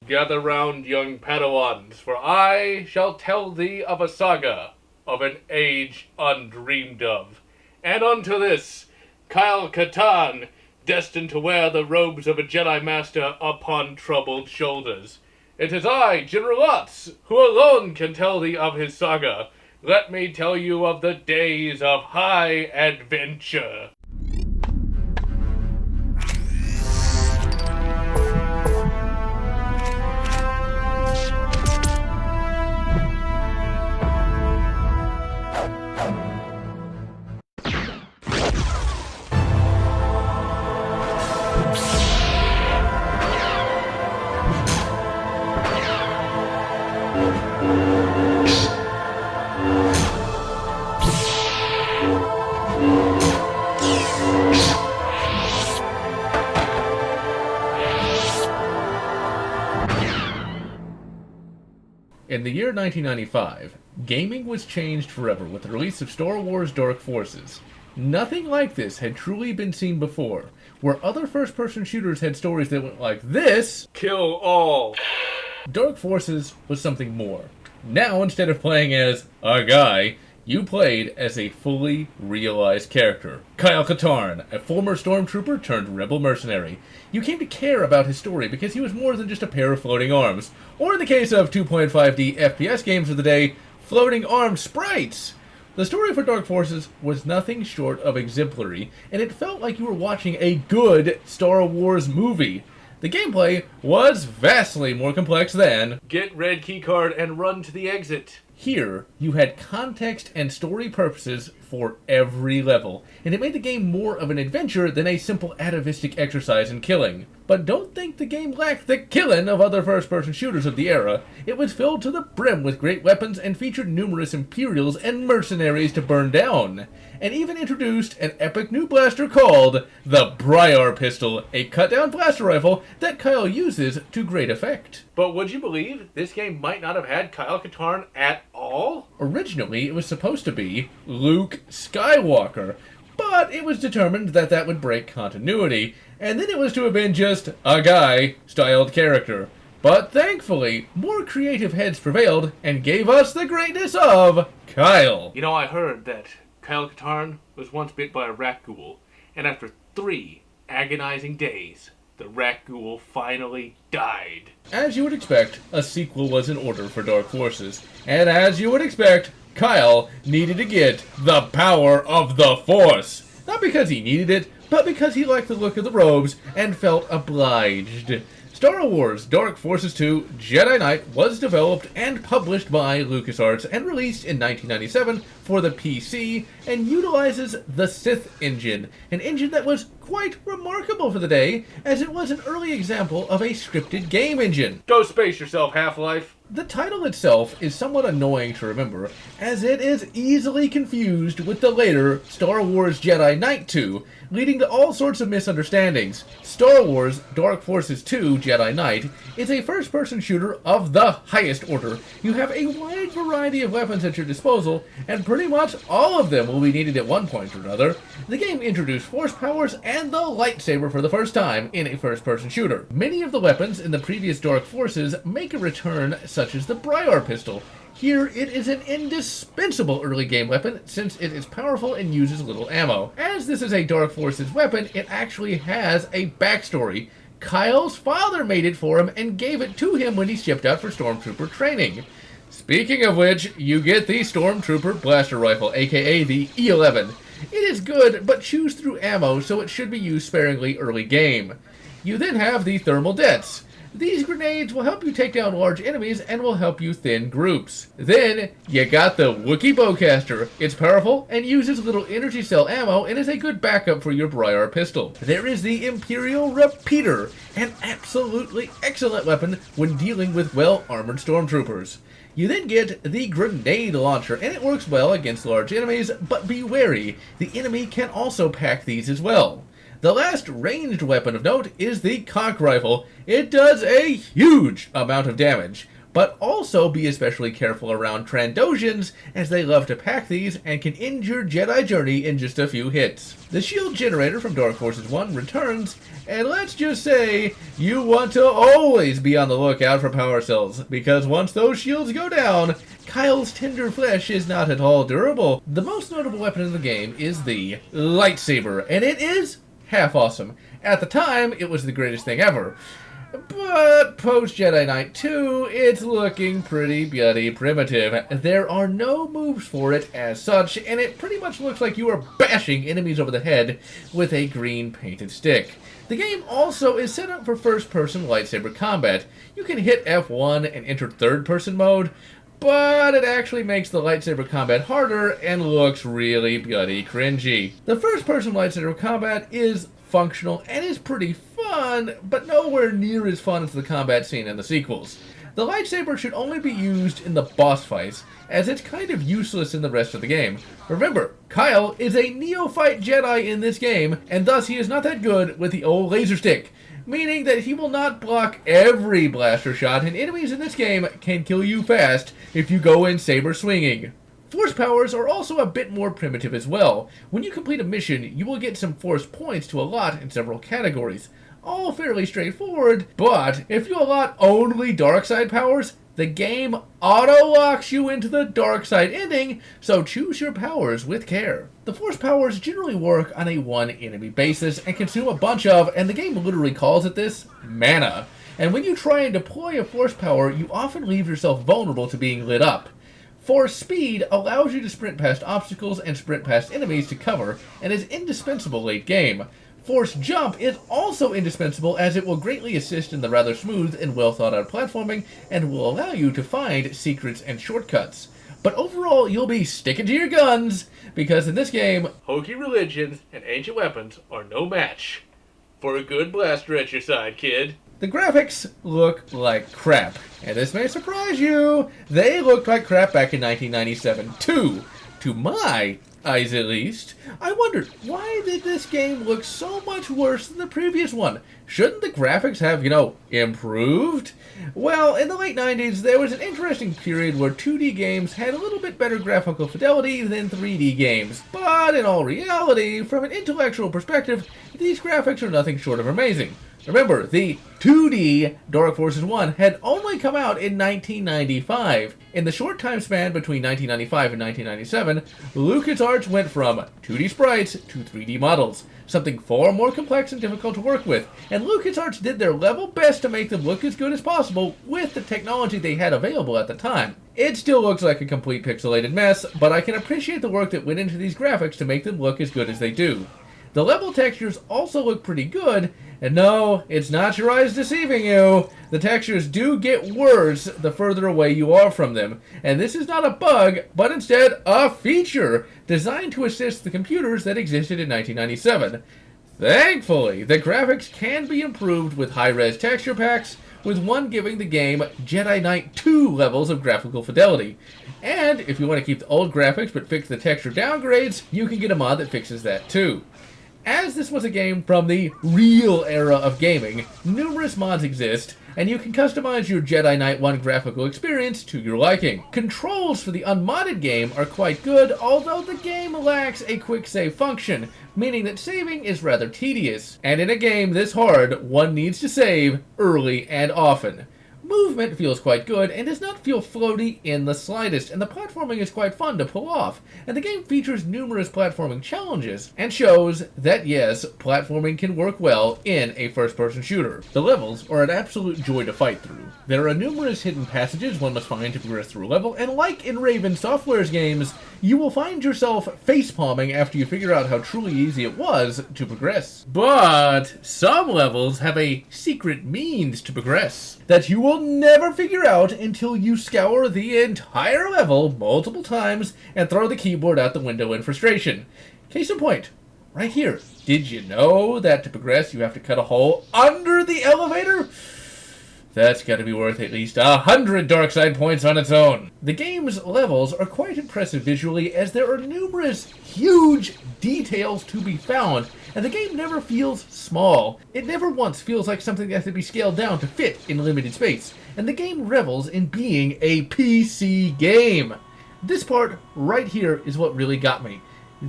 Gather round, young Padawans, for I shall tell thee of a saga of an age undreamed of. And unto this, Kyle Katarn, destined to wear the robes of a Jedi Master upon troubled shoulders. It is I, General Lotz, who alone can tell thee of his saga. Let me tell you of the days of high adventure. In the year 1995, gaming was changed forever with the release of Star Wars Dark Forces. Nothing like this had truly been seen before, where other first-person shooters had stories that went like this: kill all. Dark Forces was something more. Now, instead of playing as a guy, you played as a fully realized character. Kyle Katarn, a former stormtrooper turned rebel mercenary. You came to care about his story because he was more than just a pair of floating arms. Or in the case of 2.5D FPS games of the day, floating armed sprites. The story for Dark Forces was nothing short of exemplary, and it felt like you were watching a good Star Wars movie. The gameplay was vastly more complex than get red keycard and run to the exit. Here, you had context and story purposes for every level, and it made the game more of an adventure than a simple atavistic exercise in killing. But don't think the game lacked the killing of other first-person shooters of the era. It was filled to the brim with great weapons and featured numerous Imperials and mercenaries to burn down, and even introduced an epic new blaster called the Briar Pistol, a cut-down blaster rifle that Kyle uses to great effect. But would you believe this game might not have had Kyle Katarn at all? Originally, it was supposed to be Luke Skywalker, but it was determined that that would break continuity, and then it was to have been just a guy-styled character. But thankfully, more creative heads prevailed and gave us the greatness of Kyle. You know, I heard that Kyle Katarn was once bit by a rat ghoul, and after 3 agonizing days, the rat ghoul finally died. As you would expect, a sequel was in order for Dark Forces, and as you would expect, Kyle needed to get the power of the Force. Not because he needed it, but because he liked the look of the robes and felt obliged. Star Wars Dark Forces 2 Jedi Knight was developed and published by LucasArts and released in 1997 for the PC and utilizes the Sith engine, an engine that was quite remarkable for the day, as it was an early example of a scripted game engine. Go space yourself, Half-Life. The title itself is somewhat annoying to remember, as it is easily confused with the later Star Wars Jedi Knight 2, leading to all sorts of misunderstandings. Star Wars Dark Forces 2 Jedi Knight is a first-person shooter of the highest order. You have a wide variety of weapons at your disposal, and pretty much all of them will be needed at one point or another. The game introduced force powers and the lightsaber for the first time in a first-person shooter. Many of the weapons in the previous Dark Forces make a return, such as the Briar Pistol. Here, it is an indispensable early game weapon since it is powerful and uses little ammo. As this is a Dark Forces weapon, it actually has a backstory. Kyle's father made it for him and gave it to him when he shipped out for Stormtrooper training. Speaking of which, you get the Stormtrooper Blaster Rifle, aka the E11. It is good, but chews through ammo, so it should be used sparingly early game. You then have the Thermal Dets. These grenades will help you take down large enemies and will help you thin groups. Then, you got the Wookiee Bowcaster. It's powerful and uses little energy cell ammo and is a good backup for your Briar Pistol. There is the Imperial Repeater, an absolutely excellent weapon when dealing with well-armored stormtroopers. You then get the Grenade Launcher, and it works well against large enemies, but be wary, the enemy can also pack these as well. The last ranged weapon of note is the Cock Rifle. It does a huge amount of damage, but also be especially careful around Trandoshans, as they love to pack these and can end your Jedi journey in just a few hits. The shield generator from Dark Forces 1 returns, and let's just say, you want to always be on the lookout for power cells, because once those shields go down, Kyle's tender flesh is not at all durable. The most notable weapon in the game is the lightsaber, and it is half awesome. At the time, it was the greatest thing ever. But post Jedi Knight 2, it's looking pretty bloody primitive. There are no moves for it as such, and it pretty much looks like you are bashing enemies over the head with a green painted stick. The game also is set up for first-person lightsaber combat. You can hit F1 and enter third-person mode, but it actually makes the lightsaber combat harder and looks really bloody cringy. The first-person lightsaber combat is functional and is pretty fun, but nowhere near as fun as the combat scene in the sequels. The lightsaber should only be used in the boss fights, as it's kind of useless in the rest of the game. Remember, Kyle is a neophyte Jedi in this game, and thus he is not that good with the old laser stick, meaning that he will not block every blaster shot, and enemies in this game can kill you fast if you go in saber swinging. Force powers are also a bit more primitive as well. When you complete a mission, you will get some force points to allot in several categories. All fairly straightforward, but if you allot only dark side powers, the game auto-locks you into the dark side ending, so choose your powers with care. The force powers generally work on a one-enemy basis and consume a bunch of, and the game literally calls it this, mana. And when you try and deploy a force power, you often leave yourself vulnerable to being lit up. Force speed allows you to sprint past obstacles and sprint past enemies to cover, and is indispensable late game. Force jump is also indispensable, as it will greatly assist in the rather smooth and well thought out platforming, and will allow you to find secrets and shortcuts. But overall, you'll be sticking to your guns, because in this game, hokey religions and ancient weapons are no match for a good blaster at your side, kid. The graphics look like crap, and this may surprise you. They looked like crap back in 1997 too, to my eyes at least. I wondered, why did this game look so much worse than the previous one? Shouldn't the graphics have, improved? Well, in the late 90s, there was an interesting period where 2D games had a little bit better graphical fidelity than 3D games. But in all reality, from an intellectual perspective, these graphics are nothing short of amazing. Remember, the 2D Dark Forces 1 had only come out in 1995. In the short time span between 1995 and 1997, LucasArts went from 2D sprites to 3D models, something far more complex and difficult to work with, and LucasArts did their level best to make them look as good as possible with the technology they had available at the time. It still looks like a complete pixelated mess, but I can appreciate the work that went into these graphics to make them look as good as they do. The level textures also look pretty good, and no, it's not your eyes deceiving you. The textures do get worse the further away you are from them, and this is not a bug, but instead a feature designed to assist the computers that existed in 1997. Thankfully, the graphics can be improved with high-res texture packs, with one giving the game Jedi Knight 2 levels of graphical fidelity. And if you want to keep the old graphics but fix the texture downgrades, you can get a mod that fixes that too. As this was a game from the real era of gaming, numerous mods exist, and you can customize your Jedi Knight 1 graphical experience to your liking. Controls for the unmodded game are quite good, although the game lacks a quick save function, meaning that saving is rather tedious. And in a game this hard, one needs to save early and often. Movement feels quite good and does not feel floaty in the slightest, and the platforming is quite fun to pull off, and the game features numerous platforming challenges, and shows that yes, platforming can work well in a first-person shooter. The levels are an absolute joy to fight through. There are numerous hidden passages one must find to progress through a level, and like in Raven Software's games, you will find yourself facepalming after you figure out how truly easy it was to progress. But some levels have a secret means to progress that you will never figure out until you scour the entire level multiple times and throw the keyboard out the window in frustration. Case in point, right here. Did you know that to progress you have to cut a hole under the elevator? That's gotta be worth at least 100 dark side points on its own. The game's levels are quite impressive visually, as there are numerous huge details to be found, and the game never feels small. It never once feels like something that has to be scaled down to fit in limited space, and the game revels in being a PC game. This part right here is what really got me.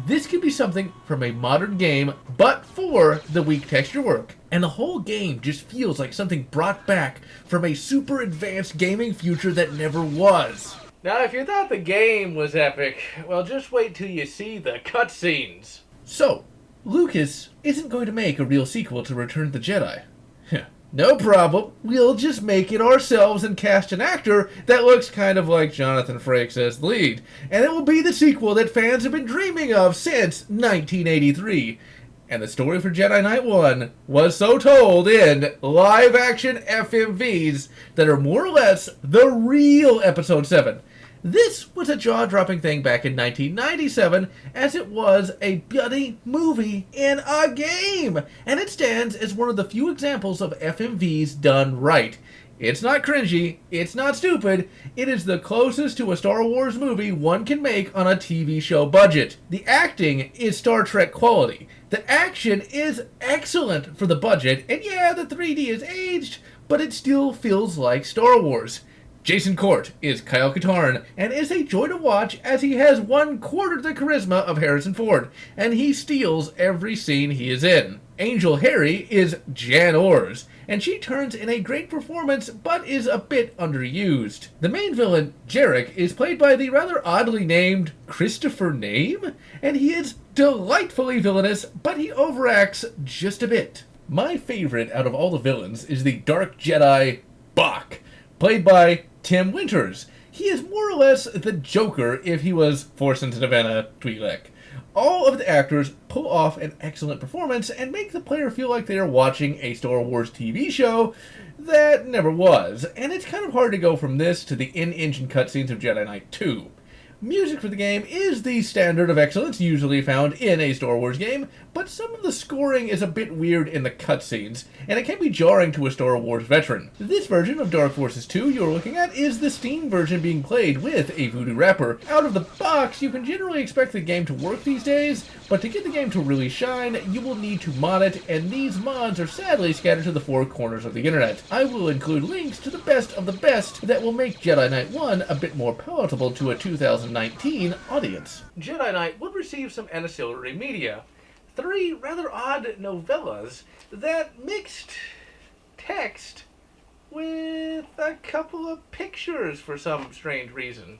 This could be something from a modern game, but for the weak texture work. And the whole game just feels like something brought back from a super advanced gaming future that never was. Now, if you thought the game was epic, well, just wait till you see the cutscenes. So, Lucas isn't going to make a real sequel to Return of the Jedi. No problem. We'll just make it ourselves and cast an actor that looks kind of like Jonathan Frakes as the lead. And it will be the sequel that fans have been dreaming of since 1983. And the story for Jedi Knight 1 was so told in live-action FMVs that are more or less the real Episode 7. This was a jaw-dropping thing back in 1997, as it was a bloody movie in a game, and it stands as one of the few examples of FMVs done right. It's not cringy, it's not stupid, it is the closest to a Star Wars movie one can make on a TV show budget. The acting is Star Trek quality. The action is excellent for the budget, and yeah, the 3D is aged, but it still feels like Star Wars. Jason Court is Kyle Katarn, and is a joy to watch as he has 1/4 the charisma of Harrison Ford, and he steals every scene he is in. Angel Harry is Jan Ors, and she turns in a great performance, but is a bit underused. The main villain, Jarek, is played by the rather oddly named Christopher Name, and he is delightfully villainous, but he overacts just a bit. My favorite out of all the villains is the Dark Jedi Bach, played by Tim Winters. He is more or less the Joker if he was Force-sensitive and a Twi'lek. All of the actors pull off an excellent performance and make the player feel like they are watching a Star Wars TV show that never was, and it's kind of hard to go from this to the in-engine cutscenes of Jedi Knight 2. Music for the game is the standard of excellence usually found in a Star Wars game, but some of the scoring is a bit weird in the cutscenes, and it can be jarring to a Star Wars veteran. This version of Dark Forces 2 you're looking at is the Steam version being played with a voodoo wrapper. Out of the box, you can generally expect the game to work these days, but to get the game to really shine, you will need to mod it, and these mods are sadly scattered to the four corners of the internet. I will include links to the best of the best that will make Jedi Knight 1 a bit more palatable to a 2019 audience. Jedi Knight would receive some ancillary media. 3 rather odd novellas that mixed text with a couple of pictures for some strange reason.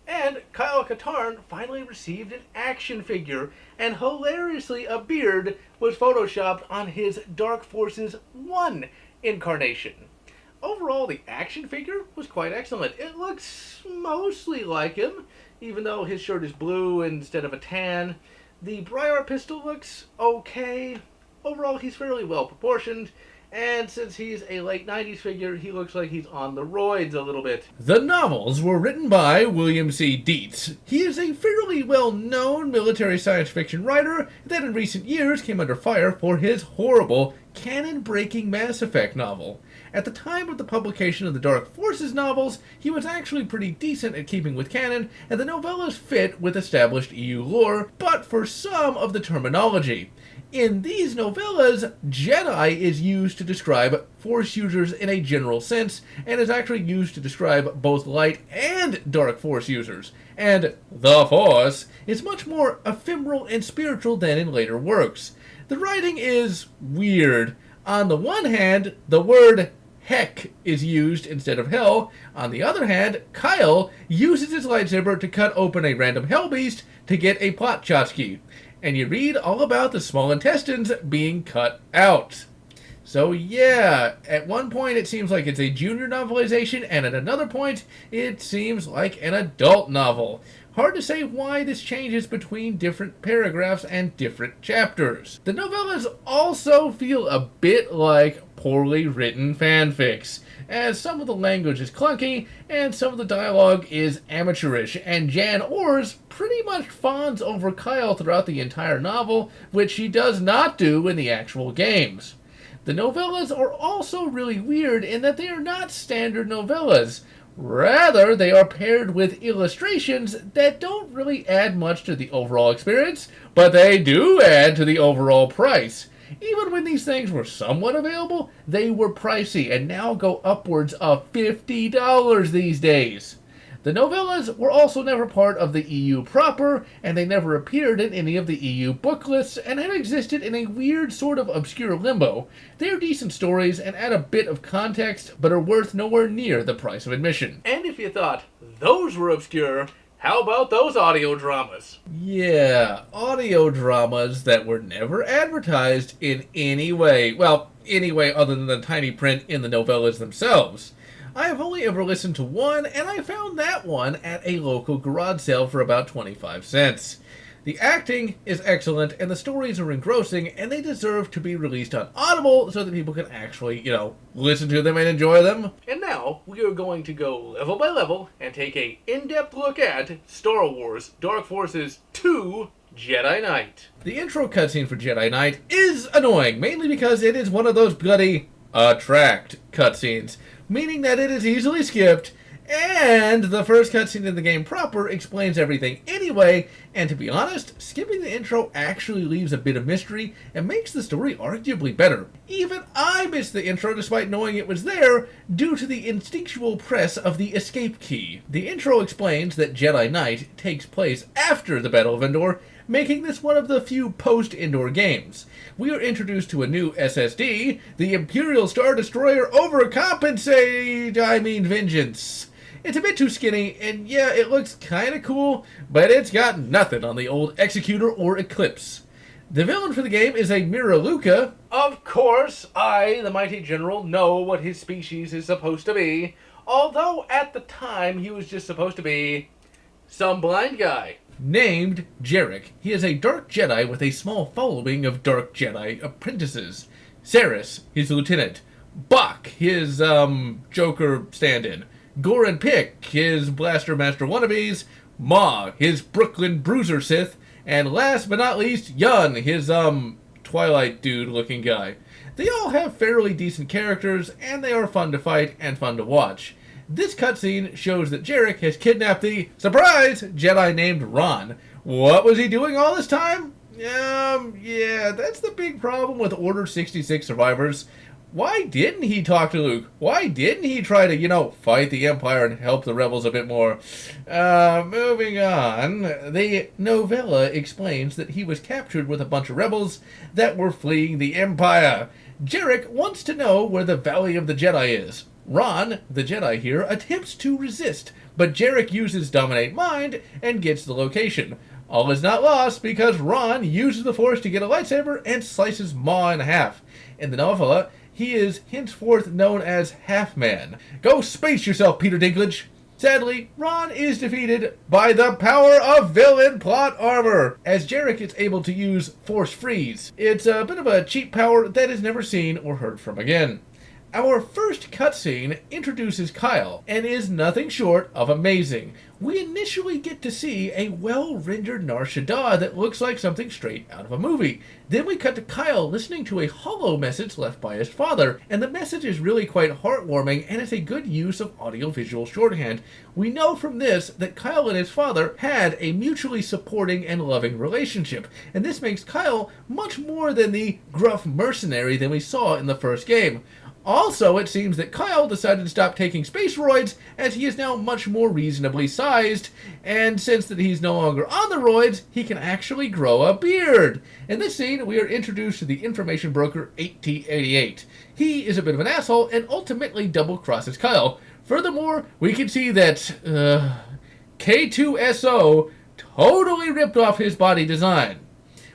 And Kyle Katarn finally received an action figure, and hilariously a beard was photoshopped on his Dark Forces 1 incarnation. Overall, the action figure was quite excellent. It looks mostly like him, even though his shirt is blue instead of a tan. The Briar pistol looks okay. Overall, he's fairly well proportioned, and since he's a late 90s figure, he looks like he's on the roids a little bit. The novels were written by William C. Dietz. He is a fairly well-known military science fiction writer that in recent years came under fire for his horrible, canon-breaking Mass Effect novel. At the time of the publication of the Dark Forces novels, he was actually pretty decent at keeping with canon, and the novellas fit with established EU lore, but for some of the terminology. In these novellas, Jedi is used to describe Force users in a general sense, and is actually used to describe both light and dark Force users. And the Force is much more ephemeral and spiritual than in later works. The writing is weird. On the one hand, the word heck is used instead of hell. On the other hand, Kyle uses his lightsaber to cut open a random hell beast to get a plot tchotchke. And you read all about the small intestines being cut out. So yeah, at one point it seems like it's a junior novelization, and at another point it seems like an adult novel. Hard to say why this changes between different paragraphs and different chapters. The novellas also feel a bit like poorly written fanfics, as some of the language is clunky and some of the dialogue is amateurish, and Jan Ors pretty much fawns over Kyle throughout the entire novel, which she does not do in the actual games. The novellas are also really weird in that they are not standard novellas. Rather, they are paired with illustrations that don't really add much to the overall experience, but they do add to the overall price. Even when these things were somewhat available, they were pricey and now go upwards of $50 these days. The novellas were also never part of the EU proper, and they never appeared in any of the EU booklets, and have existed in a weird sort of obscure limbo. They are decent stories and add a bit of context, but are worth nowhere near the price of admission. And if you thought those were obscure, how about those audio dramas? Yeah, audio dramas that were never advertised in any way. Well, any way other than the tiny print in the novellas themselves. I have only ever listened to one, and I found that one at a local garage sale for about 25 cents. The acting is excellent, and the stories are engrossing, and they deserve to be released on Audible so that people can actually, listen to them and enjoy them. And now, we are going to go level by level and take a in-depth look at Star Wars Dark Forces 2 Jedi Knight. The intro cutscene for Jedi Knight is annoying, mainly because it is one of those bloody attract cutscenes, meaning that it is easily skipped, and the first cutscene in the game proper explains everything anyway, and to be honest, skipping the intro actually leaves a bit of mystery and makes the story arguably better. Even I missed the intro despite knowing it was there, due to the instinctual press of the escape key. The intro explains that Jedi Knight takes place after the Battle of Endor, making this one of the few post-Endor games. We are introduced to a new SSD, the Imperial Star Destroyer Vengeance. It's a bit too skinny, and yeah, it looks kinda cool, but it's got nothing on the old Executor or Eclipse. The villain for the game is a Mira Luca. Of course, I, the mighty general, know what his species is supposed to be, although at the time he was just supposed to be some blind guy. Named Jarek, he is a Dark Jedi with a small following of Dark Jedi apprentices. Saris, his lieutenant. Bach, his, Joker stand-in. Goran Pick, his Blaster Master wannabes. Ma, his Brooklyn Bruiser Sith. And last but not least, Yun, his, Twilight dude-looking guy. They all have fairly decent characters, and they are fun to fight and fun to watch. This cutscene shows that Jarek has kidnapped the, surprise, Jedi named Ron. What was he doing all this time? Yeah, that's the big problem with Order 66 survivors. Why didn't he talk to Luke? Why didn't he try to, fight the Empire and help the rebels a bit more? Moving on. The novella explains that he was captured with a bunch of rebels that were fleeing the Empire. Jarek wants to know where the Valley of the Jedi is. Ron, the Jedi here, attempts to resist, but Jarek uses Dominate Mind and gets the location. All is not lost because Ron uses the Force to get a lightsaber and slices Ma in half. In the novella, he is henceforth known as Half-Man. Go space yourself, Peter Dinklage! Sadly, Ron is defeated by the power of villain plot armor, as Jarek is able to use Force Freeze. It's a bit of a cheap power that is never seen or heard from again. Our first cutscene introduces Kyle, and is nothing short of amazing. We initially get to see a well-rendered Nar Shaddaa that looks like something straight out of a movie. Then we cut to Kyle listening to a holo message left by his father, and the message is really quite heartwarming and is a good use of audio-visual shorthand. We know from this that Kyle and his father had a mutually supporting and loving relationship, and this makes Kyle much more than the gruff mercenary than we saw in the first game. Also, it seems that Kyle decided to stop taking space roids, as he is now much more reasonably sized, and since that he's no longer on the roids, he can actually grow a beard. In this scene, we are introduced to the information broker 8088. He is a bit of an asshole, and ultimately double-crosses Kyle. Furthermore, we can see that, K2SO totally ripped off his body design.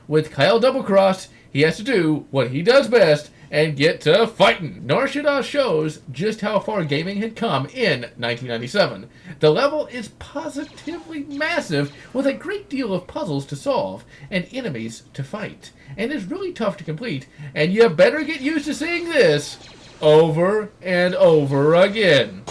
With Kyle double-crossed, he has to do what he does best, and get to fighting. Nar Shaddaa shows just how far gaming had come in 1997. The level is positively massive, with a great deal of puzzles to solve and enemies to fight, and is really tough to complete, and you better get used to seeing this over and over again.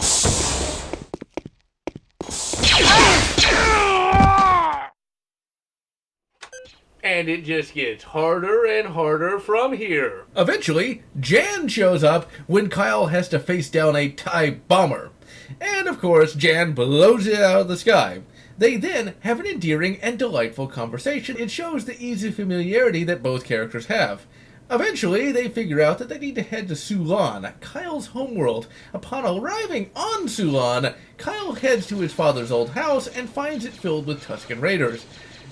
and it just gets harder and harder from here. Eventually, Jan shows up when Kyle has to face down a TIE bomber. And of course, Jan blows it out of the sky. They then have an endearing and delightful conversation. It shows the easy familiarity that both characters have. Eventually, they figure out that they need to head to Sulan, Kyle's homeworld. Upon arriving on Sulan, Kyle heads to his father's old house and finds it filled with Tusken Raiders.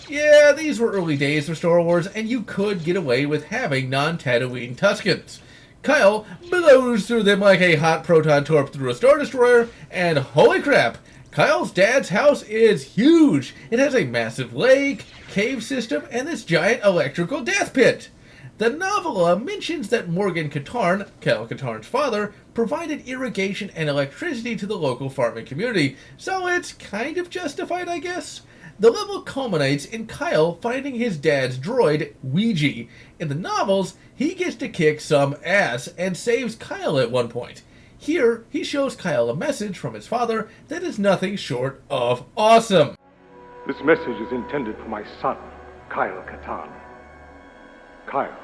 Yeah, these were early days of Star Wars, and you could get away with having non-Tatooine Tuskens. Kyle blows through them like a hot proton torp through a Star Destroyer, and holy crap, Kyle's dad's house is huge. It has a massive lake, cave system, and this giant electrical death pit. The novella mentions that Morgan Katarn, Kyle Katarn's father, provided irrigation and electricity to the local farming community, so it's kind of justified, I guess. The level culminates in Kyle finding his dad's droid, Ouija. In the novels, he gets to kick some ass and saves Kyle at one point. Here, he shows Kyle a message from his father that is nothing short of awesome. This message is intended for my son, Kyle Katarn. Kyle,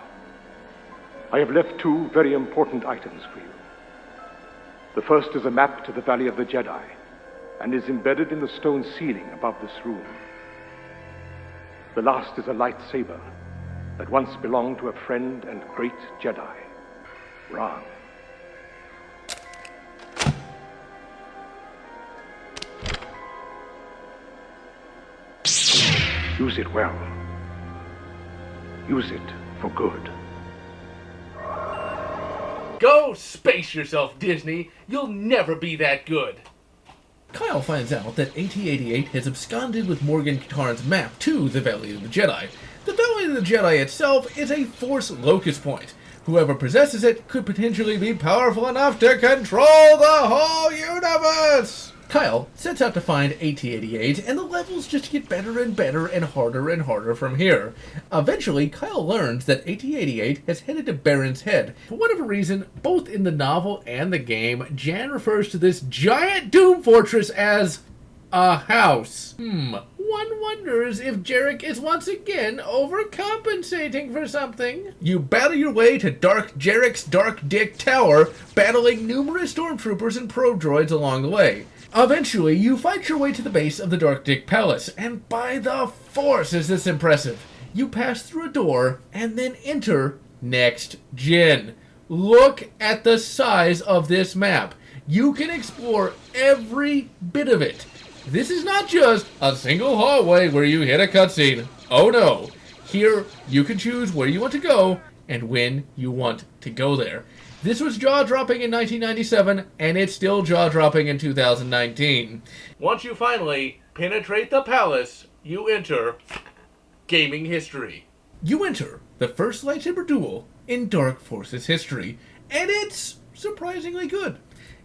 I have left two very important items for you. The first is a map to the Valley of the Jedi, and is embedded in the stone ceiling above this room. The last is a lightsaber that once belonged to a friend and great Jedi, Ron. Use it well. Use it for good. Go space yourself, Disney. You'll never be that good. Kyle finds out that AT-88 has absconded with Morgan Katarn's map to the Valley of the Jedi. The Valley of the Jedi itself is a Force locus point. Whoever possesses it could potentially be powerful enough to control the whole universe! Kyle sets out to find AT-88, and the levels just get better and better and harder from here. Eventually, Kyle learns that AT-88 has headed to Baron's Head. For whatever reason, both in the novel and the game, Jan refers to this giant doom fortress as a house. One wonders if Jarek is once again overcompensating for something. You battle your way to Jarek's Dark Dick Tower, battling numerous stormtroopers and probe droids along the way. Eventually, you fight your way to the base of the Dark Dick Palace, and by the Force is this impressive. You pass through a door, and then enter Next Gen. Look at the size of this map. You can explore every bit of it. This is not just a single hallway where you hit a cutscene. Oh no. Here, you can choose where you want to go, and when you want to go there. This was jaw-dropping in 1997, and it's still jaw-dropping in 2019. Once you finally penetrate the palace, you enter gaming history. You enter the first lightsaber duel in Dark Forces history, and it's surprisingly good.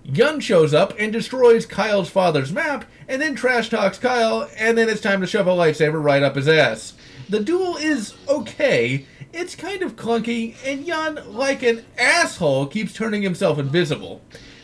Yun shows up and destroys Kyle's father's map, and then trash talks Kyle, and then it's time to shove a lightsaber right up his ass. The duel is okay. It's kind of clunky, and Yun, like an asshole, keeps turning himself invisible.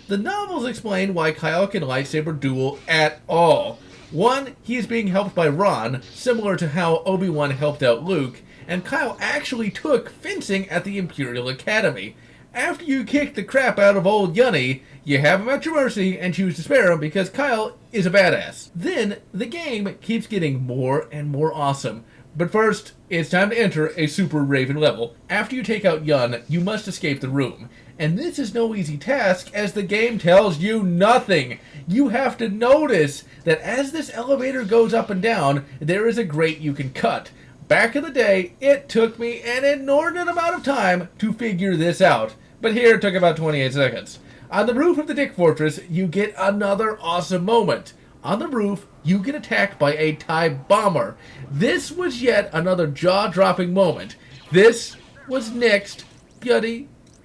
The novels explain why Kyle can lightsaber duel at all. One, he is being helped by Ron, similar to how Obi-Wan helped out Luke, and Kyle actually took fencing at the Imperial Academy. After you kick the crap out of old Yunny, you have him at your mercy and choose to spare him because Kyle is a badass. Then, the game keeps getting more and more awesome. But first, it's time to enter a Super Raven level. After you take out Yun, you must escape the room. And this is no easy task, as the game tells you nothing. You have to notice that as this elevator goes up and down, there is a grate you can cut. Back in the day, it took me an inordinate amount of time to figure this out. But here it took about 28 seconds. On the roof of the Dick Fortress, you get another awesome moment. On the roof, you get attacked by a TIE bomber. This was yet another jaw-dropping moment. This was Next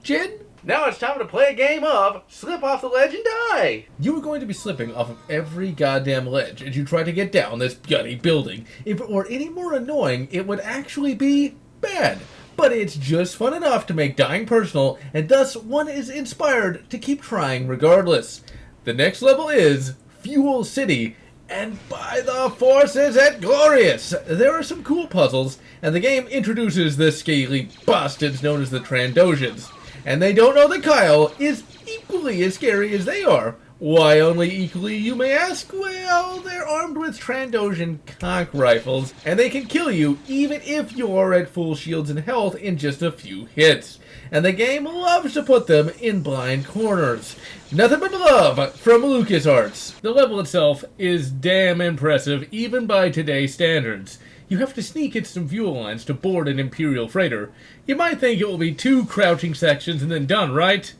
Gen. Now it's time to play a game of Slip Off the Ledge and Die. You are going to be slipping off of every goddamn ledge as you try to get down this bloody building. If it were any more annoying, it would actually be bad. But it's just fun enough to make dying personal, and thus one is inspired to keep trying regardless. The next level is Fuel City, And by the forces at Glorious! There are some cool puzzles, and the game introduces the scaly bastards known as the Trandosians. And they don't know that Kyle is equally as scary as they are. Why only equally, you may ask? Well, they're armed with Trandosian cock rifles, and they can kill you even if you're at full shields and health in just a few hits. And the game loves to put them in blind corners. Nothing but love from LucasArts. The level itself is damn impressive, even by today's standards. You have to sneak into some fuel lines to board an Imperial freighter. You might think it will be 2 crouching sections and then done, right?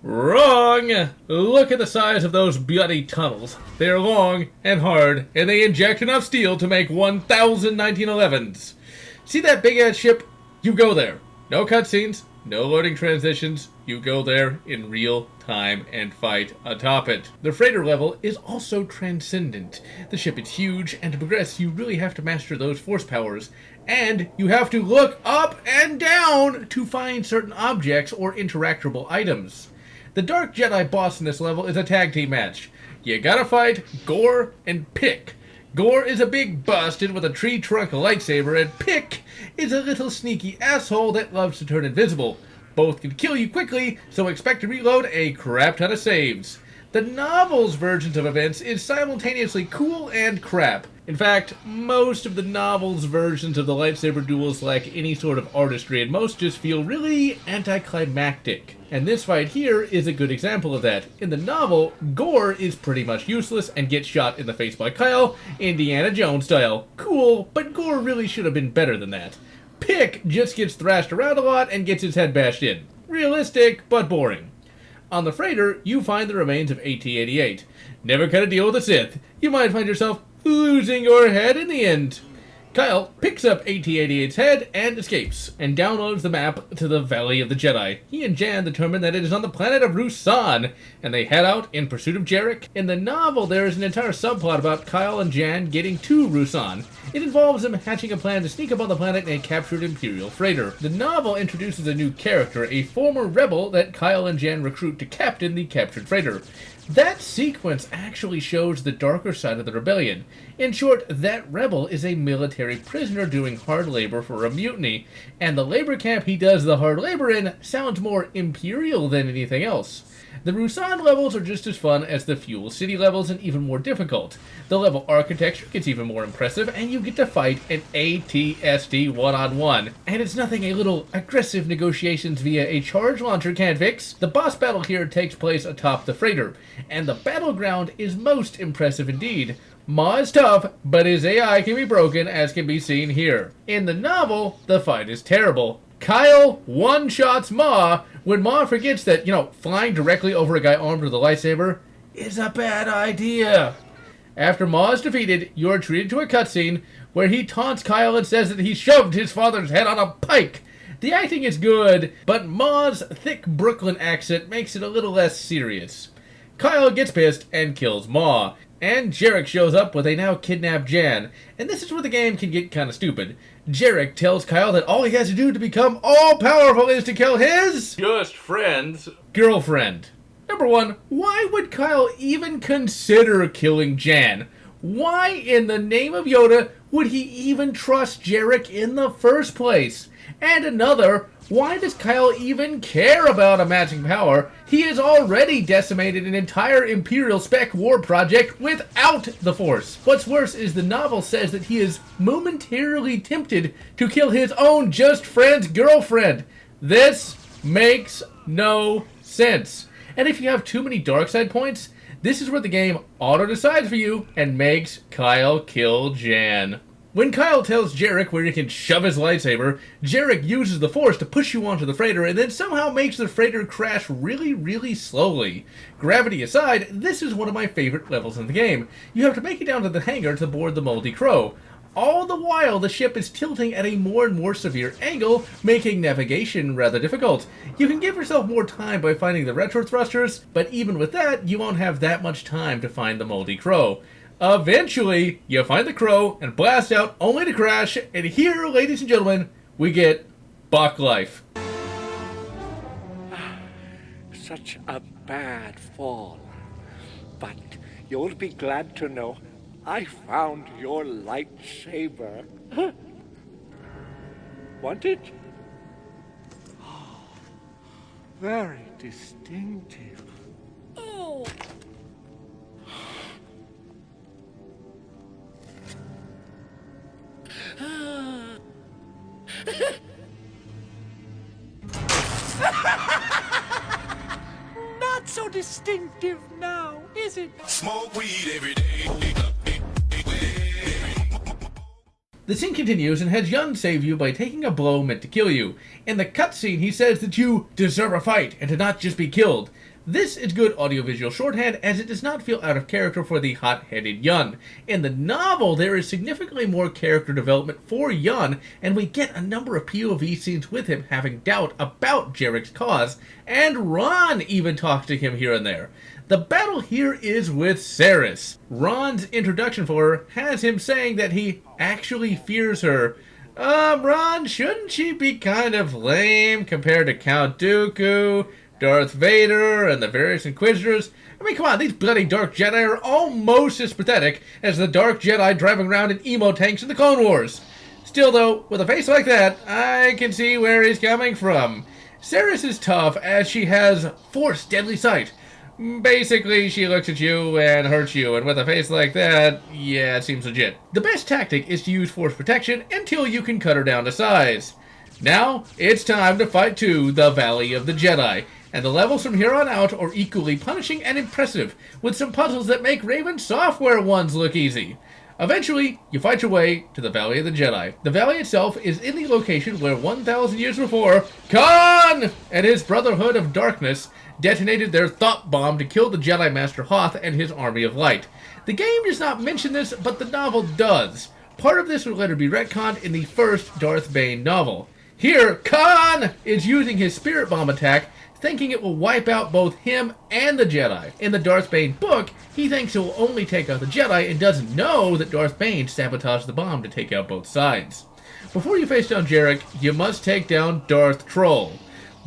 Wrong! Look at the size of those bloody tunnels. They're long and hard, and they inject enough steel to make 1,000 1911s. See that big-ass ship? You go there. No cutscenes, no loading transitions. You go there in real time and fight atop it. The freighter level is also transcendent. The ship is huge, and to progress, you really have to master those force powers. And you have to look up and down to find certain objects or interactable items. The Dark Jedi boss in this level is a tag team match. You gotta fight Gore and Pick. Gore is a big bastard with a tree trunk lightsaber, and Pick is a little sneaky asshole that loves to turn invisible. Both can kill you quickly, so expect to reload a crap ton of saves. The novel's versions of events is simultaneously cool and crap. In fact, most of the novel's versions of the lightsaber duels lack any sort of artistry, and most just feel really anticlimactic. And this fight here is a good example of that. In the novel, Gore is pretty much useless and gets shot in the face by Kyle, Indiana Jones style. Cool, but Gore really should have been better than that. Pick just gets thrashed around a lot and gets his head bashed in. Realistic, but boring. On the freighter, you find the remains of AT-88. Never cut a deal with a Sith. You might find yourself losing your head in the end. Kyle picks up AT-88's head and escapes, and downloads the map to the Valley of the Jedi. He and Jan determine that it is on the planet of Ruusan, and they head out in pursuit of Jarek. In the novel, there is an entire subplot about Kyle and Jan getting to Ruusan. It involves them hatching a plan to sneak up on the planet in a captured Imperial freighter. The novel introduces a new character, a former rebel that Kyle and Jan recruit to captain the captured freighter. That sequence actually shows the darker side of the rebellion. In short, that rebel is a military prisoner doing hard labor for a mutiny, and the labor camp he does the hard labor in sounds more Imperial than anything else. The Ruusan levels are just as fun as the Fuel City levels and even more difficult. The level architecture gets even more impressive, and you get to fight an AT-ST one-on-one. And it's nothing a little aggressive negotiations via a charge launcher can't fix. The boss battle here takes place atop the freighter, and the battleground is most impressive indeed. Ma is tough, but his AI can be broken, as can be seen here. In the novel, the fight is terrible. Kyle one-shots Ma when Ma forgets that, flying directly over a guy armed with a lightsaber is a bad idea. After Ma is defeated, you're treated to a cutscene where he taunts Kyle and says that he shoved his father's head on a pike. The acting is good, but Ma's thick Brooklyn accent makes it a little less serious. Kyle gets pissed and kills Ma, and Jarek shows up with a now kidnapped Jan, and this is where the game can get kinda stupid. Jarek tells Kyle that all he has to do to become all-powerful is to kill his just friend's girlfriend. Number one, why would Kyle even consider killing Jan? Why in the name of Yoda would he even trust Jarek in the first place? And another, why does Kyle even care about amassing power? He has already decimated an entire Imperial spec war project without the Force. What's worse is the novel says that he is momentarily tempted to kill his own just friend's girlfriend. This makes no sense. And if you have too many dark side points, this is where the game auto-decides for you and makes Kyle kill Jan. When Kyle tells Jarek where he can shove his lightsaber, Jarek uses the Force to push you onto the freighter and then somehow makes the freighter crash really, really slowly. Gravity aside, this is one of my favorite levels in the game. You have to make it down to the hangar to board the Moldy Crow. All the while, the ship is tilting at a more and more severe angle, making navigation rather difficult. You can give yourself more time by finding the retro thrusters, but even with that, you won't have that much time to find the Moldy Crow. Eventually, you find the crow and blast out only to crash, and here, ladies and gentlemen, we get Bach life. Such a bad fall. But you'll be glad to know I found your lightsaber. Want it? Very distinctive. Oh. Not so distinctive now, is it? Smoke weed every day. The scene continues and has Yun save you by taking a blow meant to kill you. In the cutscene, he says that you deserve a fight and to not just be killed. This is good audiovisual shorthand, as it does not feel out of character for the hot-headed Yun. In the novel, there is significantly more character development for Yun, and we get a number of POV scenes with him having doubt about Jarek's cause, and Ron even talks to him here and there. The battle here is with Saris. Ron's introduction for her has him saying that he actually fears her. Ron, shouldn't she be kind of lame compared to Count Dooku, Darth Vader, and the various Inquisitors? I mean, come on, these bloody Dark Jedi are almost as pathetic as the Dark Jedi driving around in emo tanks in the Clone Wars. Still, though, with a face like that, I can see where he's coming from. Saris is tough as she has Force Deadly Sight. Basically, she looks at you and hurts you, and with a face like that, yeah, it seems legit. The best tactic is to use Force Protection until you can cut her down to size. Now, it's time to fight to the Valley of the Jedi, and the levels from here on out are equally punishing and impressive, with some puzzles that make Raven Software ones look easy. Eventually, you fight your way to the Valley of the Jedi. The valley itself is in the location where 1,000 years before, Khan and his Brotherhood of Darkness detonated their thought bomb to kill the Jedi Master Hoth and his Army of Light. The game does not mention this, but the novel does. Part of this will later be retconned in the first Darth Bane novel. Here, Khan is using his Spirit Bomb attack, thinking it will wipe out both him and the Jedi. In the Darth Bane book, he thinks it will only take out the Jedi and doesn't know that Darth Bane sabotaged the bomb to take out both sides. Before you face down Jarek, you must take down Darth Troll.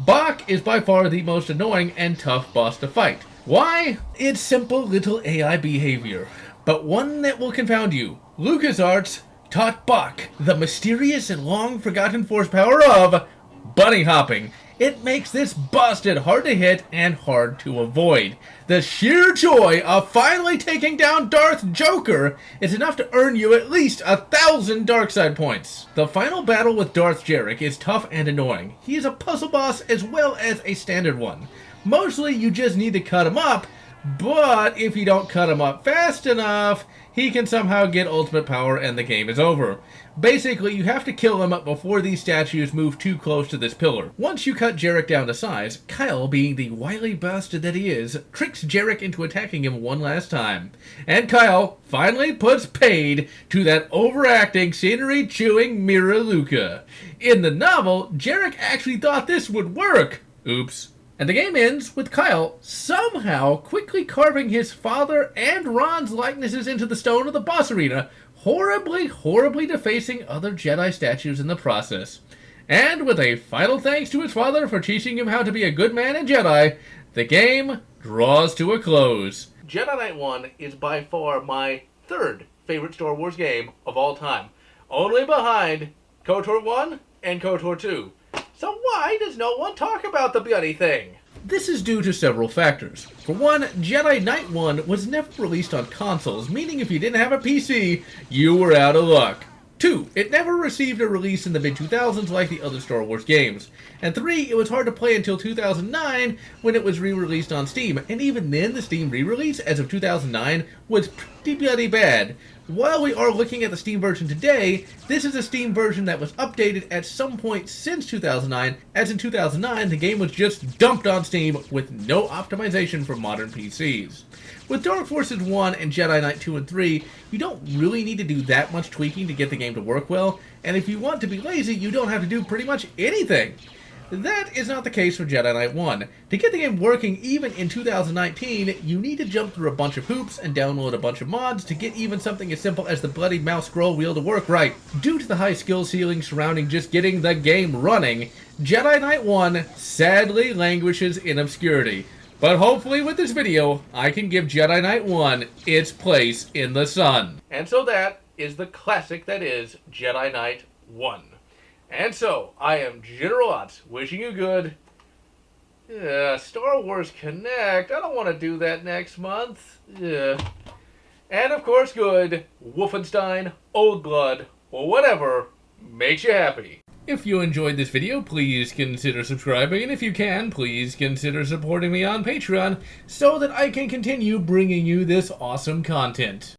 Bach is by far the most annoying and tough boss to fight. Why? It's simple little AI behavior, but one that will confound you. LucasArts taught Bach the mysterious and long-forgotten force power of bunny hopping. It makes this busted hard to hit and hard to avoid. The sheer joy of finally taking down Darth Joker is enough to earn you at least 1,000 Darkside points. The final battle with Darth Jarek is tough and annoying. He is a puzzle boss as well as a standard one. Mostly you just need to cut him up, but if you don't cut him up fast enough, he can somehow get ultimate power and the game is over. Basically, you have to kill him up before these statues move too close to this pillar. Once you cut Jarek down to size, Kyle, being the wily bastard that he is, tricks Jarek into attacking him one last time. And Kyle finally puts paid to that overacting, scenery-chewing Mira Luca. In the novel, Jarek actually thought this would work. Oops. And the game ends with Kyle somehow quickly carving his father and Ron's likenesses into the stone of the boss arena, horribly defacing other Jedi statues in the process. And with a final thanks to his father for teaching him how to be a good man and Jedi, the game draws to a close. Jedi Knight 1 is by far my third favorite Star Wars game of all time, only behind KOTOR 1 and KOTOR 2. So why does no one talk about the bloody thing? This is due to several factors. For one, Jedi Knight 1 was never released on consoles, meaning if you didn't have a PC, you were out of luck. 2, it never received a release in the mid-2000s like the other Star Wars games. And 3, it was hard to play until 2009 when it was re-released on Steam, and even then the Steam re-release as of 2009 was pretty bloody bad. While we are looking at the Steam version today, this is a Steam version that was updated at some point since 2009, as in 2009 the game was just dumped on Steam with no optimization for modern PCs. With Dark Forces 1 and Jedi Knight 2 and 3, you don't really need to do that much tweaking to get the game to work well, and if you want to be lazy, you don't have to do pretty much anything. That is not the case for Jedi Knight 1. To get the game working even in 2019, you need to jump through a bunch of hoops and download a bunch of mods to get even something as simple as the bloody mouse scroll wheel to work right. Due to the high skill ceiling surrounding just getting the game running, Jedi Knight 1 sadly languishes in obscurity. But hopefully with this video, I can give Jedi Knight 1 its place in the sun. And so that is the classic that is Jedi Knight 1. And so, I am General Lotz, wishing you good. Star Wars Connect, I don't want to do that next month. And of course good, Wolfenstein, Old Blood, or whatever makes you happy. If you enjoyed this video, please consider subscribing, and if you can, please consider supporting me on Patreon so that I can continue bringing you this awesome content.